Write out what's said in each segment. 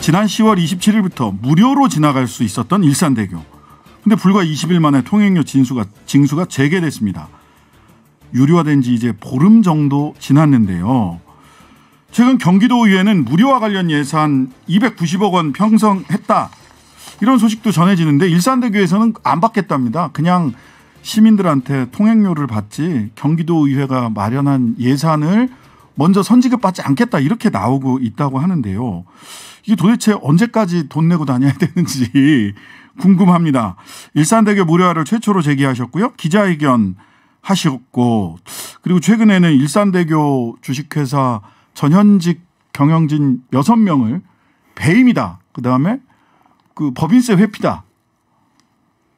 지난 10월 27일부터 무료로 지나갈 수 있었던 일산대교. 근데 불과 20일 만에 통행료 징수가 재개됐습니다. 유료화된 지 이제 보름 정도 지났는데요. 최근 경기도의회는 무료화 관련 예산 290억 원 편성했다. 이런 소식도 전해지는데 일산대교에서는 안 받겠답니다. 그냥 시민들한테 통행료를 받지 경기도의회가 마련한 예산을 먼저 선지급받지 않겠다 이렇게 나오고 있다고 하는데요. 이게 도대체 언제까지 돈 내고 다녀야 되는지 궁금합니다. 일산대교 무료화를 최초로 제기하셨고요. 기자회견 하셨고 그리고 최근에는 일산대교 주식회사 전현직 경영진 6명을 배임이다. 그다음에 그 법인세 회피다.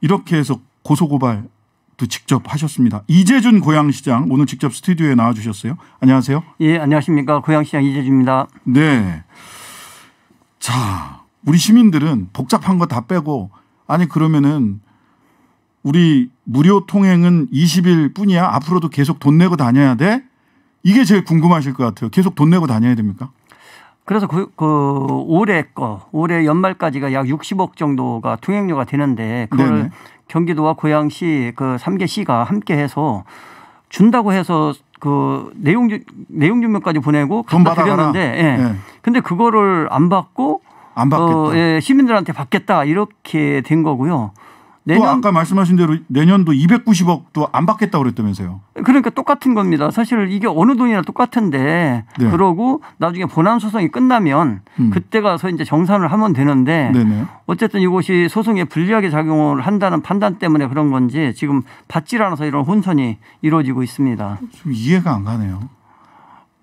이렇게 해서 고소고발도 직접 하셨습니다. 이재준 고양시장 오늘 직접 스튜디오에 나와주셨어요. 안녕하세요. 예, 안녕하십니까. 고양시장 이재준입니다. 네. 자, 우리 시민들은 복잡한 거 다 빼고 아니 그러면은 우리 무료 통행은 20일 뿐이야? 앞으로도 계속 돈 내고 다녀야 돼? 이게 제일 궁금하실 것 같아요. 계속 돈 내고 다녀야 됩니까? 그래서 올해 연말까지가 약 60억 정도가 통행료가 되는데 그걸 네네. 경기도와 고양시 그 3개 시가 함께 해서 준다고 해서 그 내용 증명까지 보내고 갖다 드렸는데 예. 네. 근데 그거를 안 받고 안 받겠다. 예, 시민들한테 받겠다 이렇게 된 거고요. 또 아까 말씀하신 대로 내년도 290억도 안 받겠다고 그랬다면서요. 그러니까 똑같은 겁니다. 사실 이게 어느 돈이나 똑같은데 네. 그러고 나중에 본안 소송이 끝나면 그때 가서 이제 정산을 하면 되는데 네네. 어쨌든 이것이 소송에 불리하게 작용을 한다는 판단 때문에 그런 건지 지금 받질 않아서 이런 혼선이 이루어지고 있습니다. 좀 이해가 안 가네요.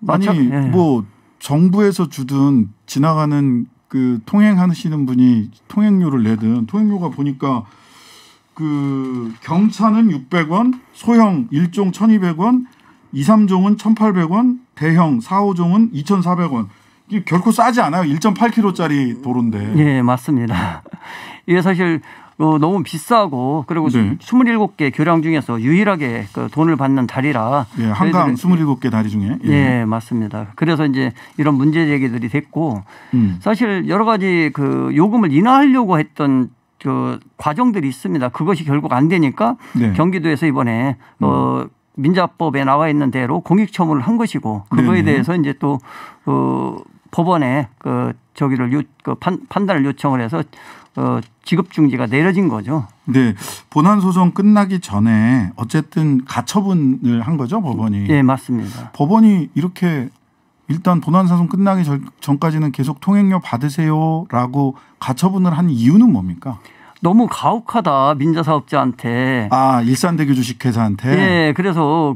아니 예. 뭐 정부에서 주든 지나가는 그 통행하시는 분이 통행료를 내든 통행료가 보니까 그 경차는 600원, 소형 1종 1,200원, 2, 3종은 1,800원, 대형 4, 5종은 2,400원. 이게 결코 싸지 않아요. 1.8km짜리 도로인데. 네, 맞습니다. 이게 사실 너무 비싸고 그리고 네. 27개 교량 중에서 유일하게 그 돈을 받는 다리라. 예, 한강 27개 다리 중에. 예. 네, 맞습니다. 그래서 이제 이런 문제 제기들이 됐고 사실 여러 가지 그 요금을 인하하려고 했던 그 과정들이 있습니다. 그것이 결국 안 되니까 네. 경기도에서 이번에 민자법에 나와 있는 대로 공익처분을 한 것이고 그거에 네네. 대해서 이제 또 법원에 판단을 요청을 해서 지급 중지가 내려진 거죠. 네, 본안 소송 끝나기 전에 어쨌든 가처분을 한 거죠, 법원이. 네, 맞습니다. 법원이 이렇게 일단 본안 소송 끝나기 전까지는 계속 통행료 받으세요라고 가처분을 한 이유는 뭡니까? 너무 가혹하다 민자사업자한테. 아, 일산대교 주식회사한테. 네, 그래서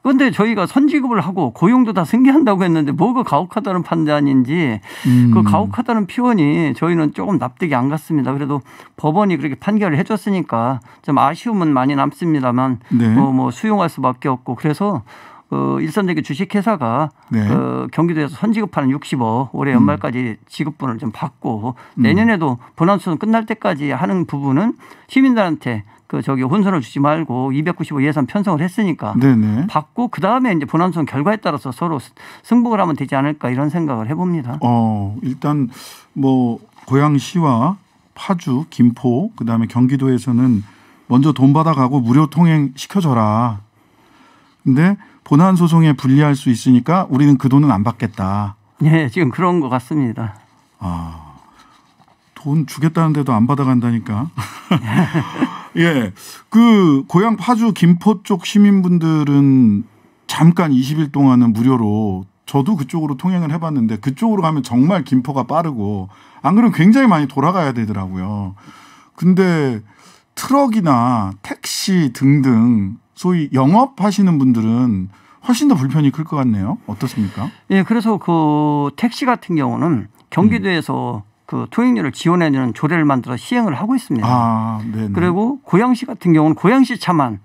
그런데 저희가 선지급을 하고 고용도 다 승계한다고 했는데 뭐가 가혹하다는 판단인지 그 가혹하다는 표현이 저희는 조금 납득이 안 갔습니다. 그래도 법원이 그렇게 판결을 해줬으니까 좀 아쉬움은 많이 남습니다만 네. 뭐 수용할 수밖에 없고 그래서 일산대교 주식회사가 네. 경기도에서 선지급하는 60억 올해 연말까지 지급분을 좀 받고 내년에도 본안소송 끝날 때까지 하는 부분은 시민들한테 혼선을 주지 말고 295 예산 편성을 했으니까 네네. 받고 그다음에 이제 본안소송 결과에 따라서 서로 승복을 하면 되지 않을까 이런 생각을 해봅니다. 일단 뭐 고양시와 파주, 김포 그다음에 경기도에서는 먼저 돈 받아가고 무료 통행 시켜줘라. 근데 본안 소송에 불리할 수 있으니까 우리는 그 돈은 안 받겠다. 네, 지금 그런 것 같습니다. 돈 주겠다는데도 안 받아간다니까. 예, 그 고양 파주 김포 쪽 시민분들은 잠깐 20일 동안은 무료로 저도 그쪽으로 통행을 해봤는데 그쪽으로 가면 정말 김포가 빠르고 안 그러면 굉장히 많이 돌아가야 되더라고요. 근데 트럭이나 택시 등등 소위 영업하시는 분들은 훨씬 더 불편이 클 것 같네요. 어떻습니까? 예, 그래서 그 택시 같은 경우는 경기도에서 그 통행료를 지원해주는 조례를 만들어 시행을 하고 있습니다. 네네. 그리고 고양시 같은 경우는 고양시 차만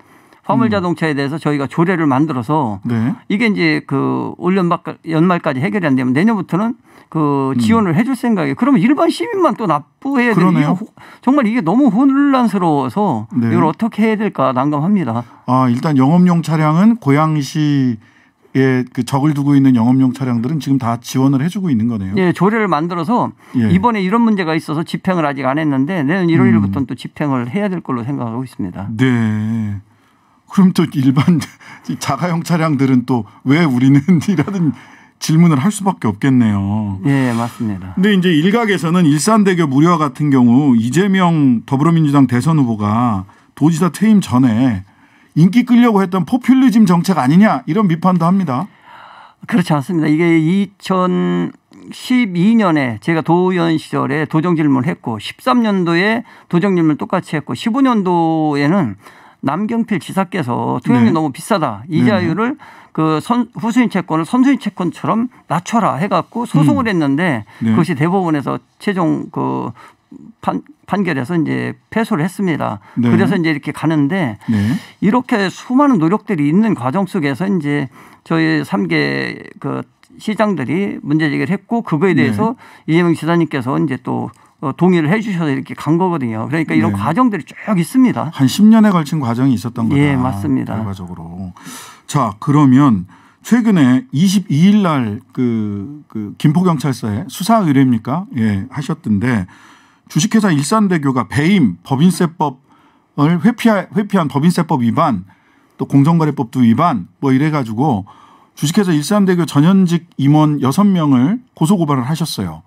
화물자동차에 대해서 저희가 조례를 만들어서 네. 이게 이제 그 올 연말까지 해결이 안 되면 내년부터는 그 지원을 해줄 생각이에요. 그러면 일반 시민만 또 납부해야 되는 정말 이게 너무 혼란스러워서 네. 이걸 어떻게 해야 될까 난감합니다. 일단 영업용 차량은 고양시 그 적을 두고 있는 영업용 차량들은 지금 다 지원을 해주고 있는 거네요. 예, 조례를 만들어서 예. 이번에 이런 문제가 있어서 집행을 아직 안 했는데 내년 1월 1일부터는 또 집행을 해야 될 걸로 생각하고 있습니다. 네. 그럼 또 일반 자가용 차량들은 또 왜 우리는 이라는 질문을 할 수밖에 없겠네요. 네, 맞습니다. 근데 이제 일각에서는 일산대교 무료화 같은 경우 이재명 더불어민주당 대선 후보가 도지사 퇴임 전에 인기 끌려고 했던 포퓰리즘 정책 아니냐 이런 비판도 합니다. 그렇지 않습니다. 이게 2012년에 제가 도의원 시절에 도정 질문을 했고 13년도에 도정 질문을 똑같이 했고 15년도에는 남경필 지사께서 통행료 네. 너무 비싸다. 이자율을 그 후수인 채권을 선수인 채권처럼 낮춰라 해갖고 소송을 했는데 네. 그것이 대법원에서 최종 그 판결에서 이제 패소를 했습니다. 네. 그래서 이제 이렇게 가는데 네. 이렇게 수많은 노력들이 있는 과정 속에서 이제 저희 3개 그 시장들이 문제 제기를 했고 그거에 대해서 이재명 지사님께서 이제 또 동의를 해 주셔서 이렇게 간 거거든요. 그러니까 이런 네. 과정들이 쭉 있습니다. 한 10년에 걸친 과정이 있었던 거다. 예, 맞습니다. 결과적으로. 자, 그러면 최근에 22일 날 그 김포경찰서에 수사 의뢰입니까? 예, 하셨던데 주식회사 일산대교가 배임 법인세법을 회피한 법인세법 위반 또 공정거래법도 위반 뭐 이래가지고 주식회사 일산대교 전현직 임원 6명을 고소고발을 하셨어요.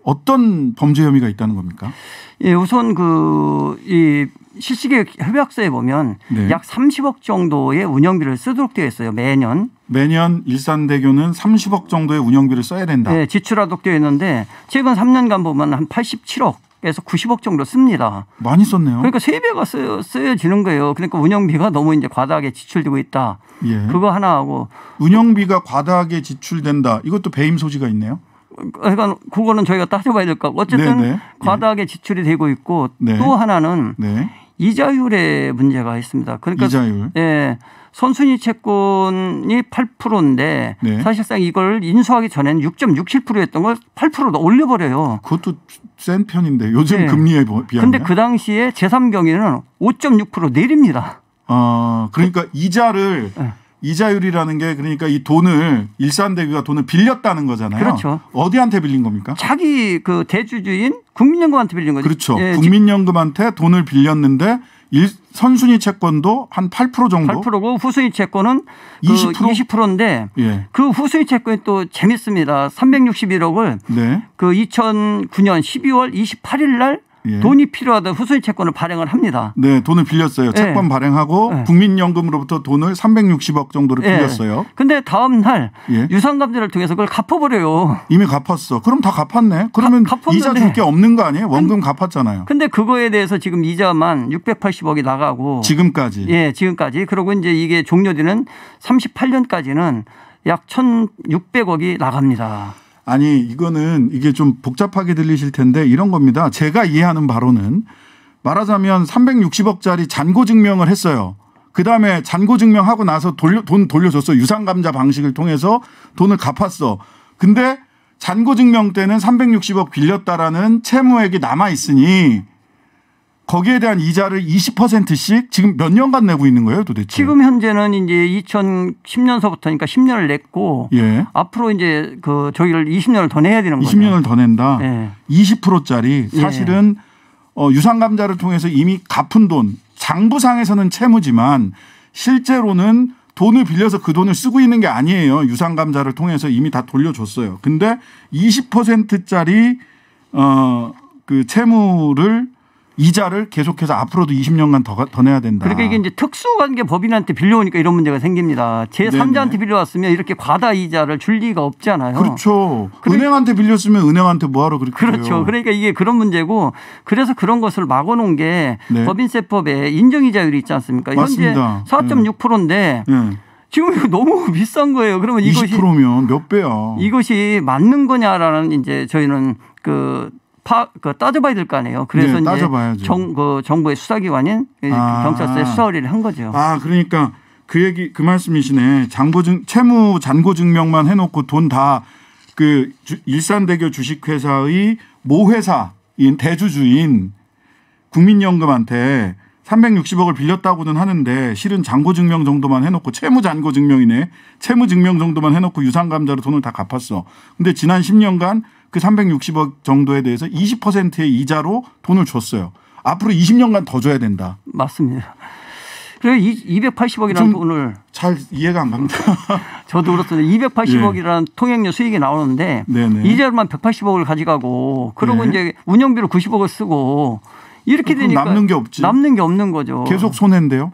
어떤 범죄 혐의가 있다는 겁니까? 예, 우선 이 실시계획 협약서에 보면 네. 약 30억 정도의 운영비를 쓰도록 되어 있어요. 매년 일산대교는 30억 정도의 운영비를 써야 된다. 네, 지출하도록 되어 있는데 최근 3년간 보면 한 87억에서 90억 정도 씁니다. 많이 썼네요. 그러니까 3배가 쓰여지는 거예요. 그러니까 운영비가 너무 이제 과다하게 지출되고 있다. 예. 그거 하나 하고 운영비가 과다하게 지출된다. 이것도 배임 소지가 있네요. 그러니까 그거는 저희가 따져봐야 될 것 같고 어쨌든 네네. 과다하게 지출이 되고 있고 네. 또 하나는 네. 이자율에 문제가 있습니다. 그러니까 이자율. 예, 선순위 채권이 8%인데 네. 사실상 이걸 인수하기 전에는 6.67%였던 걸 8%로 올려버려요. 그것도 센 편인데 요즘 네. 금리에 비하면. 그런데 그 당시에 제3경위는 5.6% 내립니다. 그러니까 이자를 네. 이자율이라는 게 그러니까 이 돈을 일산대교가 돈을 빌렸다는 거잖아요. 그렇죠. 어디한테 빌린 겁니까? 자기 그 대주주인 국민연금한테 빌린 거죠. 그렇죠. 예, 국민연금한테 돈을 빌렸는데 선순위 채권도 한 8% 정도. 8%고 후순위 채권은 20%? 20%인데 예. 그 후순위 채권이 또 재밌습니다. 361억을 네. 그 2009년 12월 28일 날 예. 돈이 필요하다 후순위 채권을 발행을 합니다. 네, 돈을 빌렸어요. 채권 발행하고 네. 국민연금으로부터 돈을 360억 정도를 빌렸어요. 근데 다음 날 예. 유상감사를 통해서 그걸 갚아버려요. 이미 갚았어. 그럼 다 갚았네. 그러면 갚았는데. 이자 줄 게 없는 거 아니에요? 원금 갚았잖아요. 근데 그거에 대해서 지금 이자만 680억이 나가고 지금까지. 예, 지금까지. 그리고 이제 이게 종료되는 38년까지는 약 1,600억이 나갑니다. 아니 이거는 이게 좀 복잡하게 들리실 텐데 이런 겁니다. 제가 이해하는 바로는 말하자면 360억짜리 잔고 증명을 했어요. 그다음에 잔고 증명하고 나서 돈 돌려줬어. 유상감자 방식을 통해서 돈을 갚았어. 근데 잔고 증명 때는 360억 빌렸다라는 채무액이 남아 있으니 거기에 대한 이자를 20%씩 지금 몇 년간 내고 있는 거예요, 도대체? 지금 현재는 이제 2010년서부터니까 10년을 냈고 예. 앞으로 이제 그 저희를 20년을 더 내야 되는 거죠. 20년을 더 낸다. 예. 20%짜리 사실은 유상감자를 통해서 이미 갚은 돈, 장부상에서는 채무지만 실제로는 돈을 빌려서 그 돈을 쓰고 있는 게 아니에요. 유상감자를 통해서 이미 다 돌려줬어요. 근데 20%짜리 그 채무를 이자를 계속해서 앞으로도 20년간 더 내야 된다. 그러니까 이게 이제 특수관계 법인한테 빌려오니까 이런 문제가 생깁니다. 제3자한테 빌려왔으면 이렇게 과다 이자를 줄 리가 없잖아요. 그렇죠. 은행한테 빌렸으면 은행한테 뭐하러 그렇게 그렇죠. 줘요. 그러니까 이게 그런 문제고 그래서 그런 것을 막아놓은 게 네. 법인세법에 인정이자율이 있지 않습니까? 맞습니다. 현재 4.6%인데 네. 지금 이거 너무 비싼 거예요. 그러면 20%면 몇 배야. 이것이 맞는 거냐라는 이제 저희는 따져봐야 될 거 아니에요. 그래서 네, 따져봐야죠. 이제 정부의 수사기관인 경찰서에 수사 의뢰를 한 거죠. 그러니까 그 말씀이시네. 채무 잔고 증명만 해놓고 돈 다 그 일산대교 주식회사의 모회사인 대주주인 국민연금한테 360억을 빌렸다고는 하는데 실은 잔고증명 정도만 해놓고 채무잔고증명이네. 채무증명 정도만 해놓고 유상감자로 돈을 다 갚았어. 근데 지난 10년간 그 360억 정도에 대해서 20%의 이자로 돈을 줬어요. 앞으로 20년간 더 줘야 된다. 맞습니다. 그래서 280억이라는 돈을 잘 이해가 안 갑니다. 저도 그렇습니다. 280억이라는 통행료 수익이 나오는데 네네. 이자로만 180억을 가져가고 그러고 네. 이제 운영비로 90억을 쓰고 이렇게 되니까 남는 게 없지. 남는 게 없는 거죠. 계속 손해인데요.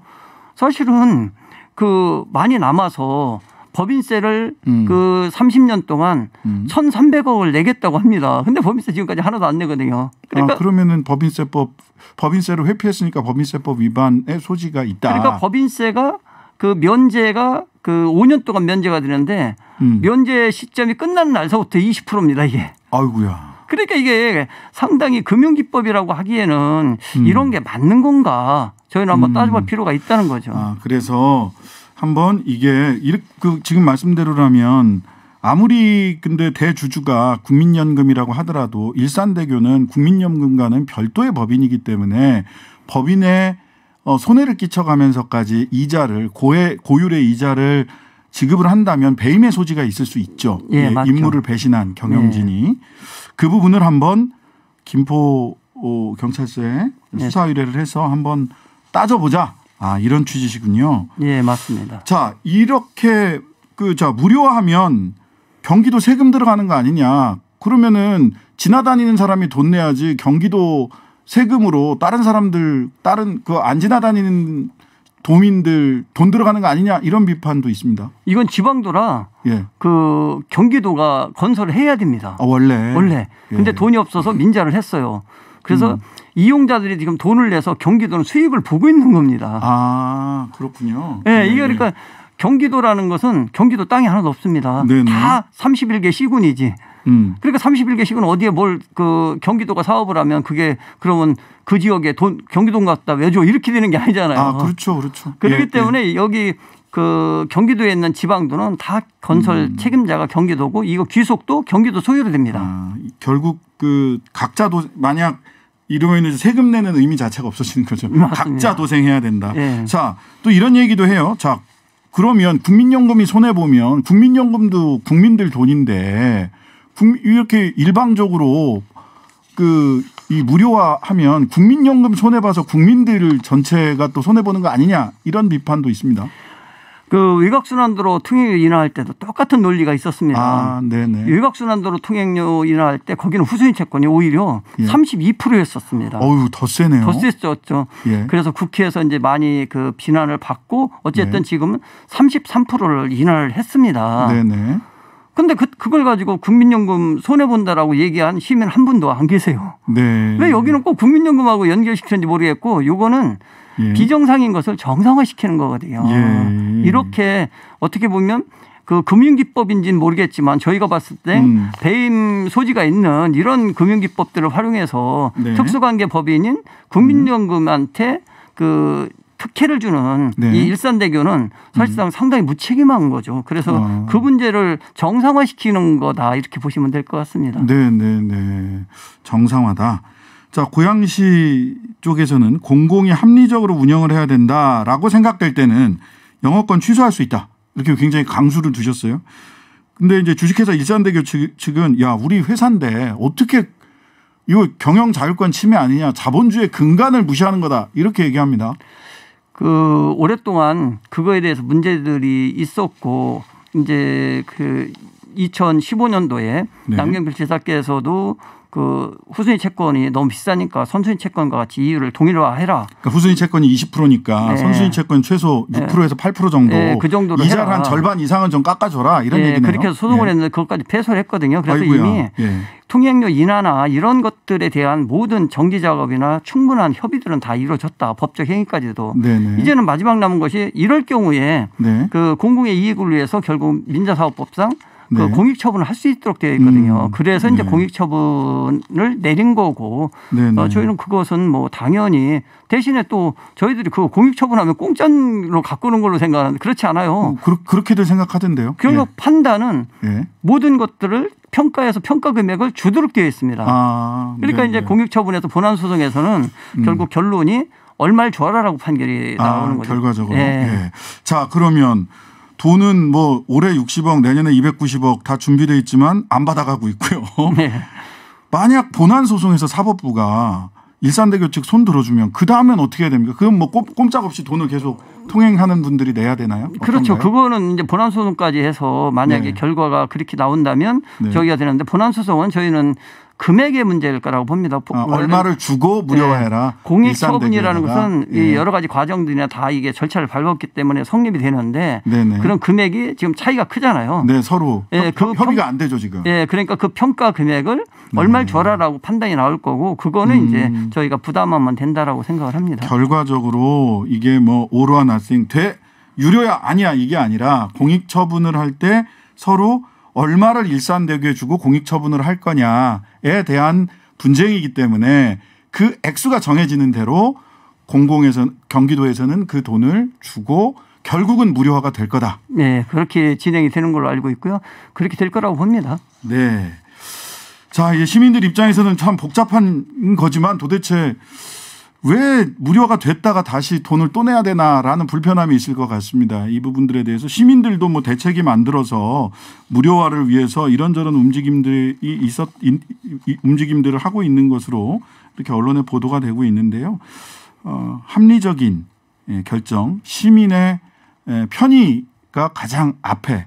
사실은 그 많이 남아서 법인세를 그 30년 동안 1,300억을 내겠다고 합니다. 근데 법인세 지금까지 하나도 안 내거든요. 그러니까 그러면은 법인세를 회피했으니까 법인세법 위반의 소지가 있다. 그러니까 법인세가 그 면제가 그 5년 동안 면제가 되는데 면제 시점이 끝나는 날서부터 20%입니다, 이게. 아이고야. 그러니까 이게 상당히 금융기법이라고 하기에는 이런 게 맞는 건가 저희는 한번 따져볼 필요가 있다는 거죠. 그래서 한번 이게 지금 말씀대로라면 아무리 근데 대주주가 국민연금이라고 하더라도 일산대교는 국민연금과는 별도의 법인이기 때문에 법인에 손해를 끼쳐가면서까지 이자를 고율의 이자를 지급을 한다면 배임의 소지가 있을 수 있죠. 예, 맞죠. 임무를 배신한 경영진이. 네. 그 부분을 한번 김포 경찰서에 수사 의뢰를 해서 한번 따져보자. 이런 취지시군요. 예, 맞습니다. 자, 이렇게 무료화하면 경기도 세금 들어가는 거 아니냐. 그러면은 지나다니는 사람이 돈 내야지 경기도 세금으로 다른 사람들 안 지나다니는 도민들 돈 들어가는 거 아니냐 이런 비판도 있습니다. 이건 지방도라 예. 그 경기도가 건설을 해야 됩니다. 원래. 근데 예. 돈이 없어서 민자를 했어요. 그래서 이용자들이 지금 돈을 내서 경기도는 수익을 보고 있는 겁니다. 그렇군요. 네, 이게 그러니까 경기도라는 것은 경기도 땅이 하나도 없습니다. 네네. 다 31개 시군이지. 그러니까 31개 시군 어디에 경기도가 사업을 하면 그게 그러면 그 지역에 경기도 갖다 왜 줘? 이렇게 되는 게 아니잖아요. 그렇죠. 그렇기 때문에 여기 그 경기도에 있는 지방도는 다 건설 책임자가 경기도고 이거 귀속도 경기도 소유로 됩니다. 결국 그 각자도 만약 이러면 세금 내는 의미 자체가 없어지는 거죠. 맞습니다. 각자 도생해야 된다. 네. 자, 또 이런 얘기도 해요. 자, 그러면 국민연금이 손해 보면 국민연금도 국민들 돈인데 이렇게 일방적으로 이 무료화하면 국민연금 손해 봐서 국민들 전체가 또 손해 보는 거 아니냐 이런 비판도 있습니다. 그 외곽순환도로 통행료 인하할 때도 똑같은 논리가 있었습니다. 네네. 외곽순환도로 통행료 인하할 때 거기는 후순위 채권이 오히려 32%였었습니다. 더 세네요. 더 셌었죠. 예. 그래서 국회에서 이제 많이 그 비난을 받고 어쨌든 지금은 33%를 인하를 했습니다. 네네. 근데 그걸 가지고 국민연금 손해본다라고 얘기한 시민 한 분도 안 계세요. 네. 왜 여기는 꼭 국민연금하고 연결시켰는지 모르겠고 요거는 비정상인 것을 정상화시키는 거거든요. 이렇게 어떻게 보면 그 금융기법인지는 모르겠지만 저희가 봤을 때 배임 소지가 있는 이런 금융기법들을 활용해서 특수관계 법인인 국민연금한테 그 특혜를 주는 이 일산대교는 사실상 상당히 무책임한 거죠. 그래서 그 문제를 정상화시키는 거다 이렇게 보시면 될 것 같습니다. 네. 정상화다. 자, 고양시 쪽에서는 공공이 합리적으로 운영을 해야 된다라고 생각될 때는 영업권 취소할 수 있다. 이렇게 굉장히 강수를 두셨어요. 근데 이제 주식회사 일산대교 측은 우리 회사인데 어떻게 이거 경영 자율권 침해 아니냐. 자본주의 근간을 무시하는 거다. 이렇게 얘기합니다. 그 오랫동안 그거에 대해서 문제들이 있었고 이제 그 2015년도에 남경필 지사께서도 그 후순위 채권이 너무 비싸니까 선순위 채권과 같이 이율을 동일화해라. 그러니까 후순위 채권이 20%니까 선순위 채권 최소 6%에서 8% 정도. 그 정도로 이자를 해라. 한 절반 이상은 좀 깎아줘라 이런 얘기네요. 그렇게 해서 소송을 했는데 그것까지 패소를 했거든요. 그래서 아이고야. 이미 통행료 인하나 이런 것들에 대한 모든 정기 작업이나 충분한 협의들은 다 이루어졌다. 법적 행위까지도. 이제는 마지막 남은 것이 이럴 경우에 그 공공의 이익을 위해서 결국 민자사업법상 그 공익처분을 할 수 있도록 되어 있거든요. 그래서 이제 공익처분을 내린 거고 저희는 그것은 뭐 당연히 대신에 또 저희들이 그 공익처분하면 공짜로 갖고 오는 걸로 생각하는데 그렇지 않아요. 그렇게들 생각하던데요. 결국 판단은 모든 것들을 평가해서 평가 금액을 주도록 되어 있습니다. 그러니까 이제 공익처분에서 본안소송에서는 결국 결론이 얼마를 줘라라고 판결이 나오는 거죠. 결과적으로. 예. 예. 자, 그러면 돈은 뭐 올해 60억 내년에 290억 다 준비되어 있지만 안 받아가고 있고요. 네. 만약 본안 소송에서 사법부가 일산대교 측 손 들어주면 그 다음엔 어떻게 해야 됩니까? 그건 뭐 꼼짝없이 돈을 계속 통행하는 분들이 내야 되나요? 그렇죠. 어떤가요? 그거는 이제 본안 소송까지 해서 만약에 네. 결과가 그렇게 나온다면 네. 저기가 되는데 본안 소송은 저희는 금액의 문제일 거라고 봅니다. 얼마를 주고 무료화해라. 공익처분이라는 것은 예. 이 여러 가지 과정들이나 다 이게 절차를 밟았기 때문에 성립이 되는데 네네. 그런 금액이 지금 차이가 크잖아요. 네, 서로 예, 협의가 안 되죠 지금. 예, 그러니까 그 평가 금액을 얼마를 줘라라고 판단이 나올 거고 그거는 이제 저희가 부담하면 된다라고 생각을 합니다. 결과적으로 이게 뭐 all or nothing 유료야 아니야 이게 아니라 공익처분을 할 때 서로 얼마를 일산대교에 주고 공익처분을 할 거냐에 대한 분쟁이기 때문에 그 액수가 정해지는 대로 경기도에서는 그 돈을 주고 결국은 무료화가 될 거다. 네, 그렇게 진행이 되는 걸로 알고 있고요. 그렇게 될 거라고 봅니다. 네. 자, 이제 시민들 입장에서는 참 복잡한 거지만 도대체 왜 무료화가 됐다가 다시 돈을 또 내야 되나라는 불편함이 있을 것 같습니다. 이 부분들에 대해서 시민들도 뭐 대책이 만들어서 무료화를 위해서 이런저런 움직임들을 하고 있는 것으로 이렇게 언론에 보도가 되고 있는데요. 합리적인 결정, 시민의 편의가 가장 앞에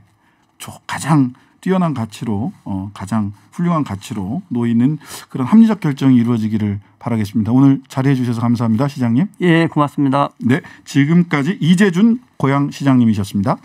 가장 뛰어난 가치로 가장 훌륭한 가치로 놓이는 그런 합리적 결정이 이루어지기를 바라겠습니다. 오늘 자리해 주셔서 감사합니다. 시장님. 예, 고맙습니다. 네, 지금까지 이재준 고양시장님이셨습니다.